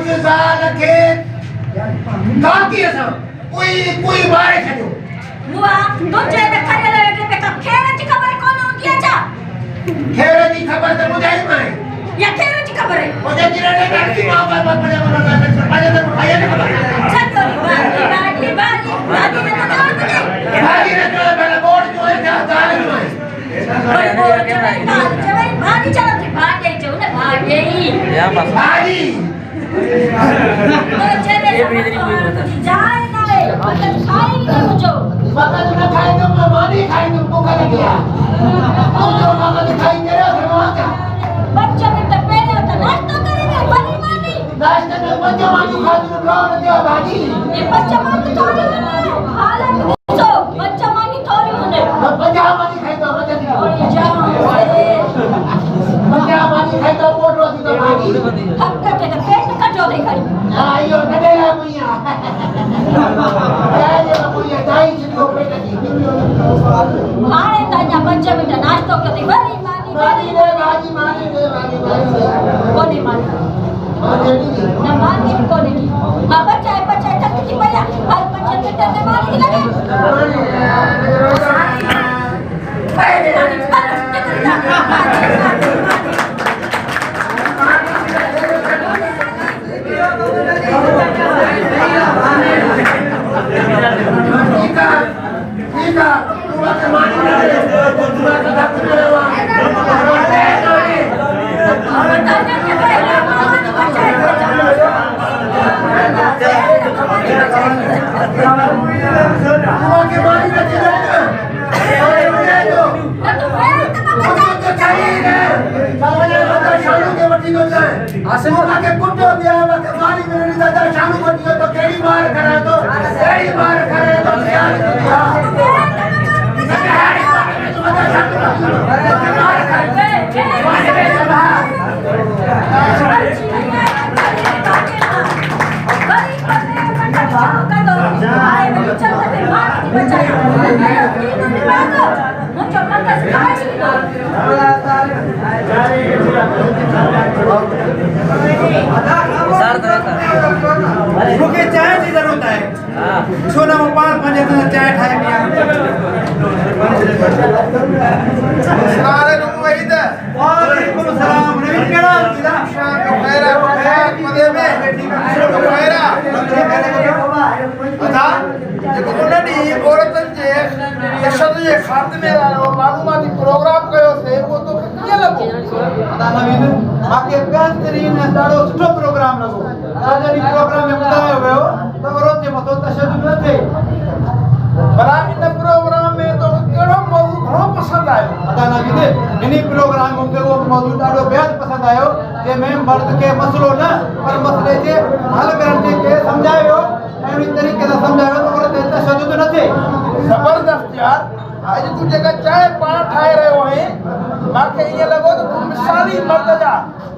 जो ज़ाल खे काकी असां कोई मारे छॾियो मुआ तुझे ने करे लगे पे खेर जी खबर कोन होंदी है छा खेर जी खबर त ॿुधाई मां या खेर जी खबर है मुझे जिरने काकी मां बाप पड़े वाला पाजे त खाया ने खबर छतो बाली ने तो और कुछ भागी ने तो पहले बोर्ड जो है क्या ज़ाल में बड़े बोल चले भागी चलो जी भागे जो ने भागे या बस भागी तो चले जाए ना रे मतलब खाई नहीं मुझो मगज न खाए तो मानी खाई तो भूख लगी है तू जो मगज खाई तेरा फिर बच्चा में तो पहले तो नाश्ता करेंगे बड़ी मानी नाश्ते में बच्चा मानी खा तू ब्राउन दिया भाजी ये बच्चा मानी थोड़ी होने हालत सो बच्चा मानी थोड़ी होने बच्चा मानी खाई तो बच्चा नहीं और जाओ बच्चा मानी खाई तो पोट रोटी तो भाजी हक्का के पेट कटो दे करी हां यो कडेला मुइया क्या ये मुइया दाई छिको पेट की मारे ताजा बच्चा में तो नाश्ता करते बड़ी मानी भाजी रे भाजी मानी रे भाजी कोनी मानी ना मानी कोनी की हां बच्चा तक की भैया हर बच्चे में तने मानी की लगे मुझे चाय की जरूरत है सोना में 5 चाय ठाए पिया अस्सलामुअलैकुम वहीद वालेकुम सलाम नवीन केड़ा खैरा मदे में खैरा अदा जेको उन्हनि औरतन जे तशद्दुद जे खात्मे लाइ मालूमाती प्रोग्राम कयो से वो तो कीअं लॻो अदा नवीन माके बेहतरीन ॾाढो सुठो प्रोग्राम लॻो जॾहिं प्रोग्राम में ॿुधायो वियो त औरत जे मथां तशद्दुद न थिए भला इन प्रोग्राम में तो कहिड़ो मौजू घणो पसंदि आयो अदा नवीन इन्ही प्रोग्राम में वो मौजू ॾाढो बेहद पसंदि आयो जंहिंमें मर्द खे मसलो न पर मसले जे हल करण जे सम्झायो ऐं तरीक़े सां सम्झायो त औरत ते तशद्दुद न थिए ज़बरदस्त यार अॼु तूं जेका चांहि पाण ठाहे रहियो आहीं मूंखे ईअं लॻो त तूं मिसाली मर्द जा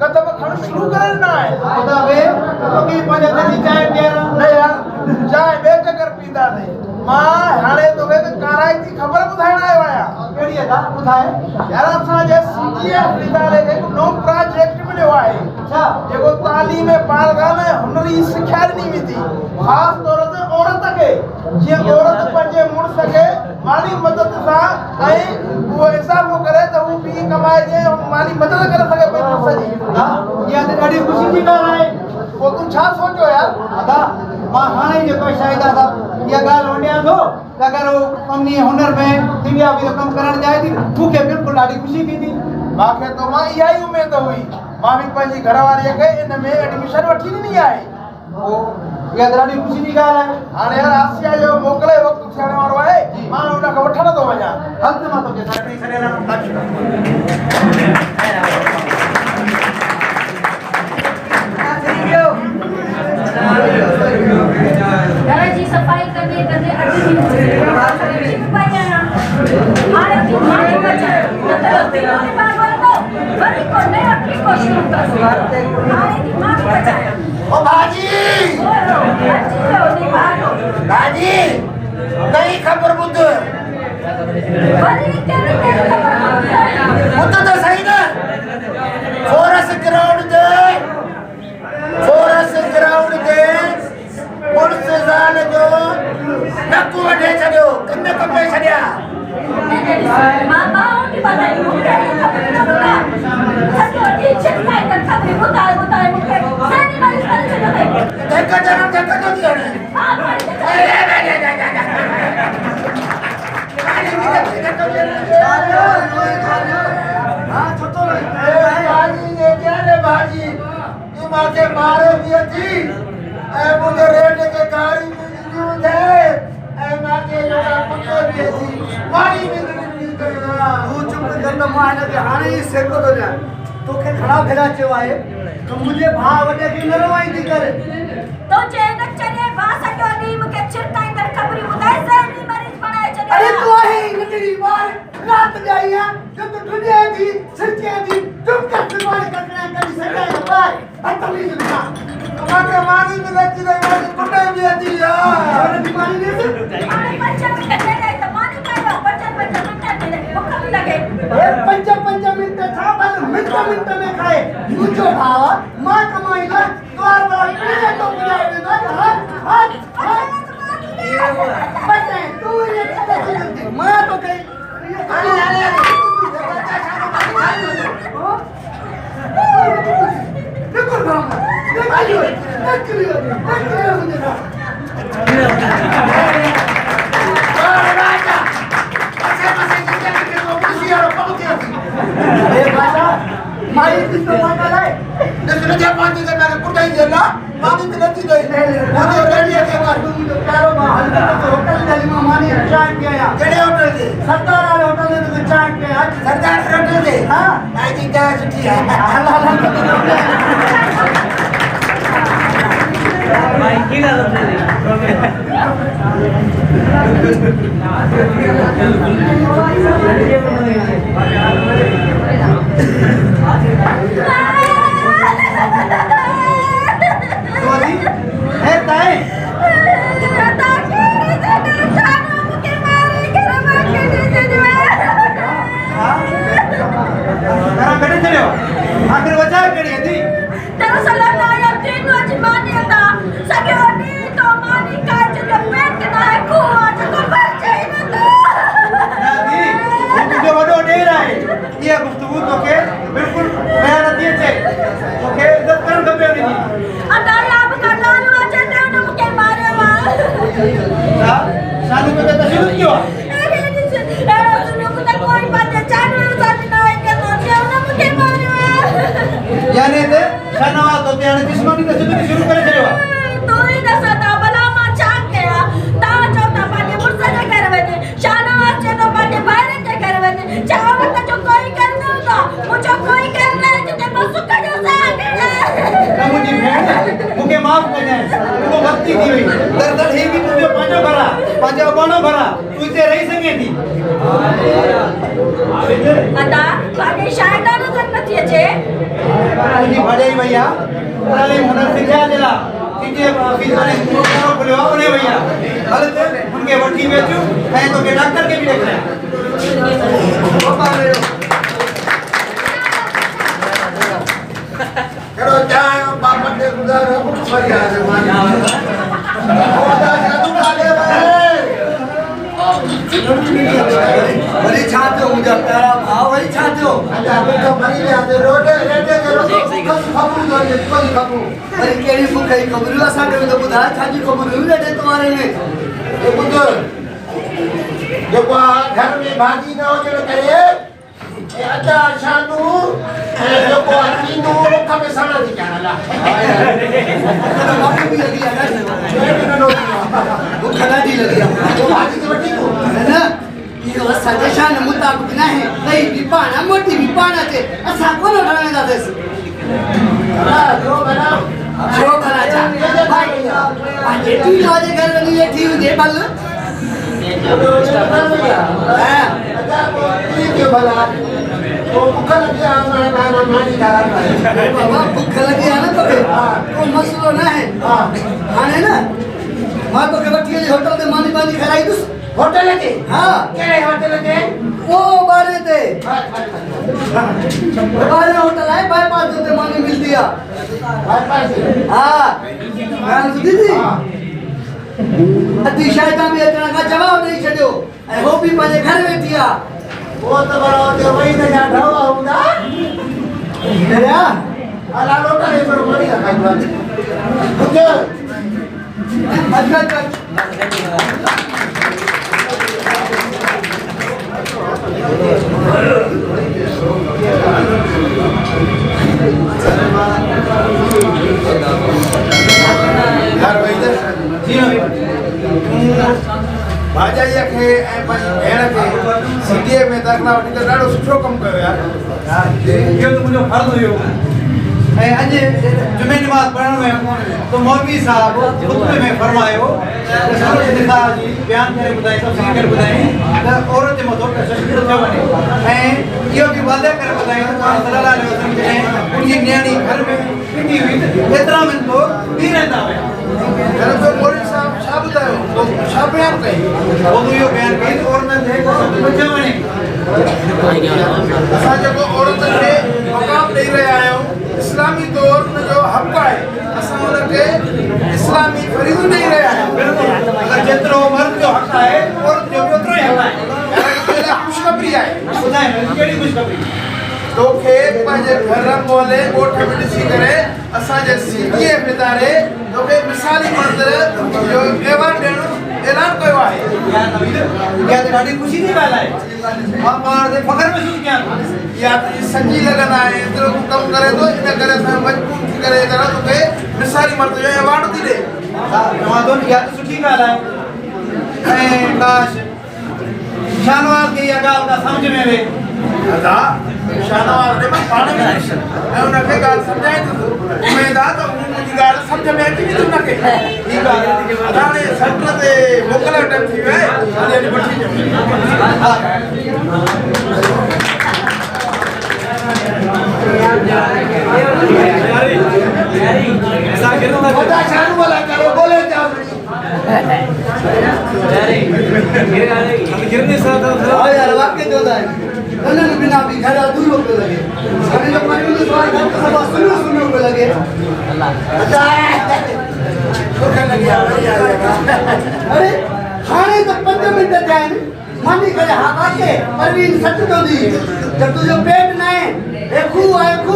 कदम खणणु शुरू करे ॾिना आहिनि खुदा वे तोखे पंहिंजे हथ जी चांहि पीअण न यार चांहि बेचकर पींदासीं मां हाणे तोखे काराइती ख़बर ॿुधाइण आयो आहियां कहिड़ी अदा ॿुधाए यार असांजे CTF इदारे खे हिकु नओं प्रोजेक्ट मिलियो आहे अच्छा जेको तालीम बालगाह में हुनरी सिख्या ॾिनी वेंदी ख़ासि तौर ते औरत खे जीअं औरत पंहिंजे मुड़ुस खे माली मदद सां ऐं उहो इज़ाफ़ो करे त हू ॿी कमाए ऐं माली मदद करे सघे पई मुड़ुस जी हा इहा त ॾाढी ख़ुशी जी ॻाल्हि आहे पोइ तूं छा सोचियो यार अदा मां हाणे जेको शायदि इहा ॻाल्हि वंडियां थो त अगरि उहो कमनी हुनर में इंडिया बि कमु करणु चाहे थी मूंखे बिल्कुलु ॾाढी ख़ुशी थींदी मूंखे त मां इहा ई उमेद हुई मां बि पंहिंजी घरवारीअ खे इन में एडमिशन वठी ॾिनी आहे इहा त ॾाढी ख़ुशी जी ॻाल्हि आहे हाणे यार आसिया जो मोकिले वक़्तु थियण वारो आहे मां हुनखे वठण थो वञा हल त मां तोखे साईं छॾे घर जी सफाई करते करते अटकी पाया हारे की माने बचा मतलब तीनों ने बार बार को बड़ी को नहीं अटकी को शुरू कर हारे की माने बचाया ओ भाजी भाजी नई खबर ॿुध बड़ी केड़ी खबर ॿुध त सही न फोरस ग्राउंड ते फोरस ग्राउंड ते पुलिस ज़ाल जो नकु वठे छॾियो कंधे कंधे छॾिया मां की बताई मुझे खबर न पता सचो जी छिटकाई कर खबर बताए मुझे सही मरीज कर चलो धक्का तो दिया ने हां भाजी ने क्या रे भाजी तू माके मारे भी थी ए मुझे रेट के गाड़ी में न्यू थे ए माके योगा कुत्ते भी थी मारी में नहीं करना तू चुप कर त मां हिन खे हाणे ई सेको थो ॾियां तोखे घणा भेरा चयो आहे त मुंहिंजे भाउ वॾे खे न रवाईंदी कर तो चैन चले बास जो नी मुके छिटकाई कर खबर बताए सही मरीज बनाए चले अरे तू आहे नंढड़ी बार रात जाई है जो तू तुझे थी सच्चे थी चुप कर तुम्हारे कटना करी सके भाई बदतमीज ना माके मारी में लगी रही मारी कुत्ते भी थी यार अरे बीमारी नहीं से अरे बच्चा कहते नहीं तो मानी करो बच्चा मिनट दे भूख भी लगे ए पंच मिनट था बस मिनट में खाए मुझो भाव मां कमाई ना द्वार वाला पीने तो पिलाए ना हाथ बच्चे तू ये कैसे मैं तो कहीं अरे देखो ना देखिए मुझे ना राजा ऐसे जिंदगी के तो खुशी और पहुंच गई ए बाबा माई की तो माता है देखो जब पानी के मेरे कुटाई देला पानी मिलती नहीं मुझे रेडी है के तुम तो कारो में हल्का तो होटल दिल्ली में मानी चाय पिया केड़े होटल से सरदार वाले होटल में तो चाय पिया सरदार होटल से हां आई थी क्या छुट्टी है अल्लाह भाई की गल सोनी है ताई करा कटे चलो आखिर बचा कड़ी थी दरअसल ना या तीन आज मानी था सके ओनी तो मानी का जो पेट ना है को आज को पर चाहिए ना दी तुझे वडो डेर है ये गुफ्तगू तो के बिल्कुल बयान नथी अचे तोखे इज्जत करण खपे नहीं अदाया अब का लाल वजह ने उन के मारे वा शादी में तो शुरू क्यों एड़ा सुनो को तो कोई बात जानवर साथ ना है के तो उन के मारे वा यानी ते शनवा तो त्यान दुश्मनी तो शुरू करे छड़वा तो ही दसता भला मा चाक गया ता चौथा पाटे मुर्सा के घर में शानवास से तो पाटे बाहर के घर में चाहो तो जो कोई करना होगा मुझे कोई करना है तो बस का जो साग ना मुझे भेड़ मुके माफ कर दे वो गलती थी हुई दरदर ही भी तुझे पांचो भरा पांचो बाणो भरा तू इसे रही सके थी अदा पाटे शायद नजर नहीं अचे मुझे भजाई भैया तालीम हुनर सिखा देला किते ऑफिस वाले स्कूल खोलियो उन्हें भैया गलत उनके वठी बेचू है तो के डॉक्टर के भी देख रहे करो जाए बाप ने गुजारा बढ़िया है मानी ओदा जादू डाले वरी छातो मुझे तारा भाव वरी छातो अच्छा तो मरी ले आते रोटे रेटे करो खबरू दो ये कोई खबरू वरी केड़ी भूख है खबर असा के तो बुधा छाजी खबर लेटे तुम्हारे में ये बुद्ध देखो घर में भाजी ना हो जो करे ये अच्छा शानू देखो तीनों रुखा में साना दिखाना मम्मी भी लगी है ना वो खड़ा दी लगी है वो भाजी की बटी को है ना ये सजेशन मुताबिक ना है नहीं विपाना मोटी विपाना थे असा कोन ढाणे दा देस जो बना जो भला जा भाई आज ती लाजे घर में ये थी दे बल हां अच्छा वो क्यों भला वो भूखा लग गया ना मानी का बाबा भूख लगी है ना तो वो मसलो ना है हां है ना मां तो के बटिए होटल में मानी पानी खराई दुस होटल के हां केड़े होटल के वो बारे थे बारे होटल है बाईपास होते मानी मिलती है हाँ मैं सुधी थी अति शायदा में इतना का जवाब नहीं छड़ियो ऐ हो भी पंहिंजे घर वेठी आ वो तो बड़ा होते वही न जा ढवा हुंदा तेरा अला लोटा ने पर बढ़िया खाई बात मुझे अच्छा यार भाई जी भाजा ये के भेण के सीडीए में दाखला वठी त ॾाढो सुठो कम कयो यार इहो त मुंहिंजो फर्ज़ हुयो ऐं अॼु जुमे नमाज़ पढ़ण में तो मौलवी साहब खुतबे में फरमायो सूरत निसा जी बयान करे ॿुधाई तफ़सील करे ॿुधाई त औरत जे मथां तशद्दुद थियो वञे ऐं इहो बि वाज़ह करे ॿुधाई त सल्लल्लाहु अलैहि वसल्लम जॾहिं उनजी नियाणी घर में ॿिठी हुई त एतिरा मिंट बीह रहंदा हुया घर तो मौलवी साहब छा ॿुधायो छा बयान कई वो तो इहो बयान कई त औरतनि खे तशद्दुद थियो वञे असां जेको औरतुनि खे मक़ाम ॾेई रहिया आहियूं इस्लामी तौर जो हक़ आहे असां उनखे इस्लामी फरीज़ो ॾेई रहिया आहियूं अगरि जेतिरो मर्द जो हक़ आहे औरत जो बि ओतिरो ई हक़ आहे ख़ुशख़बरी आहे ॿुधाए कहिड़ी ख़ुशख़बरी तोखे पंहिंजे घर मोहल्ले ॻोठ में ॾिसी करे असांजे सीडीए इदारे तोखे मिसाली मंदर जो एवार्ड ॾियणो ऐलान कयो आहे इहा त ॾाढी ख़ुशी जी ॻाल्हि आहे मां पाण ते फ़ख़्रु महसूसु कयां थो या त सची लॻंदा आहे एतिरो तूं कमु करे थो इन करे असां मजबूर थी करे तरह तोखे मिसाली मंदर जो एवार्ड थी ॾे चवां थो इहा त सुठी ॻाल्हि आहे ऐं काश शानवार खे इहा ॻाल्हि का सम्झ में वे अदा शानवार ने मां पाण में ऐं उनखे ॻाल्हि सम्झाए थो उमेद आहे त मुंहिंजी ॻाल्हि सम्झ में अची वेंदी उनखे ठीकु आहे अदा हाणे सत्र ते मोकल जो टाइम थी वियो आहे हाणे वठी अचो बता शानू वाला करो बोले जाओ हाँ यार वाकई जो है नन्हे के बिना भी घर अधूरो पे लगे अभी तो मन में सवाल घर का सब सुनो पे लगे अच्छा धोखा लग गया अरे खाने तो 5 मिनट जाए मानी करे हाँ आके परवीन सच तो दी जब तुझे पेट ना है देखू 5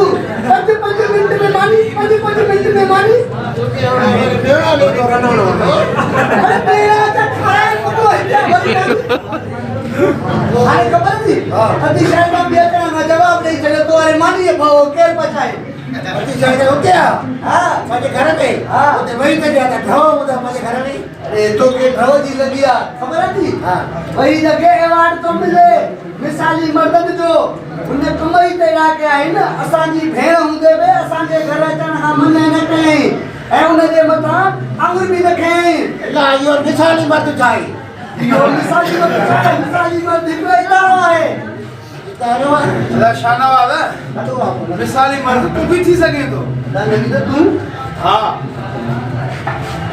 मिनट में मानी 5 मिनट में मानी अरे मेरा तो खाए को अरे खबर थी अति शायद में बेचना ना जवाब नहीं चले तो अरे मानिए भाव केर बचाए अति शायद हो क्या हां मुझे घर में हां तो वही तो जाता ढाव मुझे मुझे घर में अरे तो के ढाव जी लगिया खबर थी हां वही लगे अवार्ड तो मिले मिसाली मर्द जो उन्हें कमाई ते लाके आई ना असांजी भेण हुंदे वे असांजे घर अचण खां मने न कई ऐं उनजे मथां अंगुर बि न खई ला इहो मिसाली मर्द चाही इहो मिसाली मर्द हिकु इदारो आहे इदारो अदा शानवार मिसाली मर्द तू भी थी सके तो तू हाँ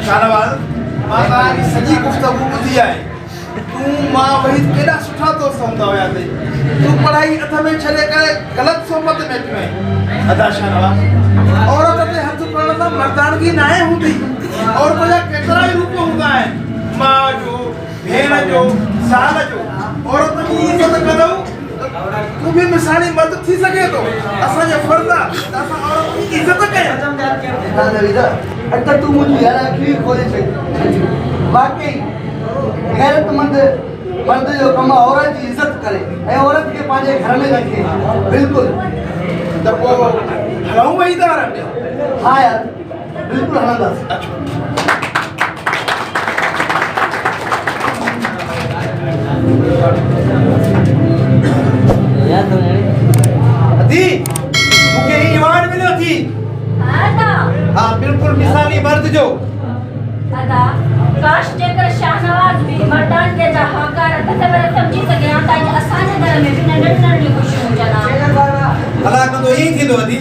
शानवार मां तव्हांजी सॼी गुफ़्तगू ॿुधी आहे तूं मां वही केॾा सुठा दोस्त हूंदा हुयासीं तूं पढ़ाई हथ में छॾे करे ग़लति सोबत में अची वई अदा शानवार औरत ते हथ पढ़ण सां मर्दानगी न आहे हूंदी औरत जा केतिरा ई रूप हूंदा आहिनि माउ जो भेण जो साल जो औरत जी इज़त कंदव तू भी मिसाली मर्द थी सके तो असांजो फर्ज़ आहे त असां औरत जी इज़त कयूं अटक तू मुझे यार आखिरी खोले छे वाकई गैरतमंद मर्द जो कम औरत की इज्जत करे ऐं औरत के पांजे घर में रखे बिल्कुल त पोइ हलऊं वही था हाँ यार बिल्कुल हलंदा अदी मूंखे ही अवार्ड मिलियो थी हाँ बिल्कुल मिसाली मर्द जो अदा काश जेकर शाहनवाज भी मर्दान के जा हकार त तबरे समझी सके हां ताई असांजे घर में भी नंढी खुशियूं हुजनि भला कंदो ई थींदो अदी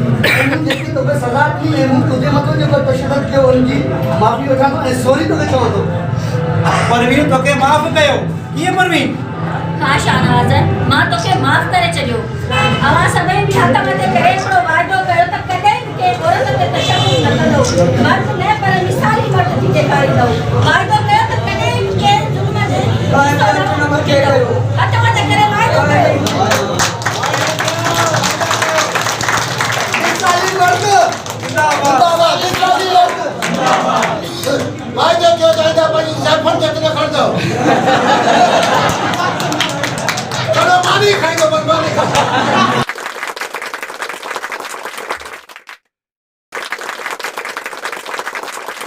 जेकी तोखे सज़ा ॾिनी ऐं मूं तुंहिंजे मथां जेको तशदद कयो उनजी माफ़ी वठां थो ऐं सॉरी तोखे चवां थो। परवीन तोखे माफ़ कयो कीअं परवीन? हाँ शाहनवाज़ मां तोखे माफ़ करे छॾियो। अवां सभई बि हथ मथे करे हिकिड़ो वाइदो कयो त कॾहिं बि कंहिं औरत ते तशदद न कंदो। मर्द न पर मिसाली मर्द थी ॾेखारींदो। वाइदो कयो त कॾहिं बि कंहिं ज़ुल्म जे हथ मथे करे वाइदो कयो।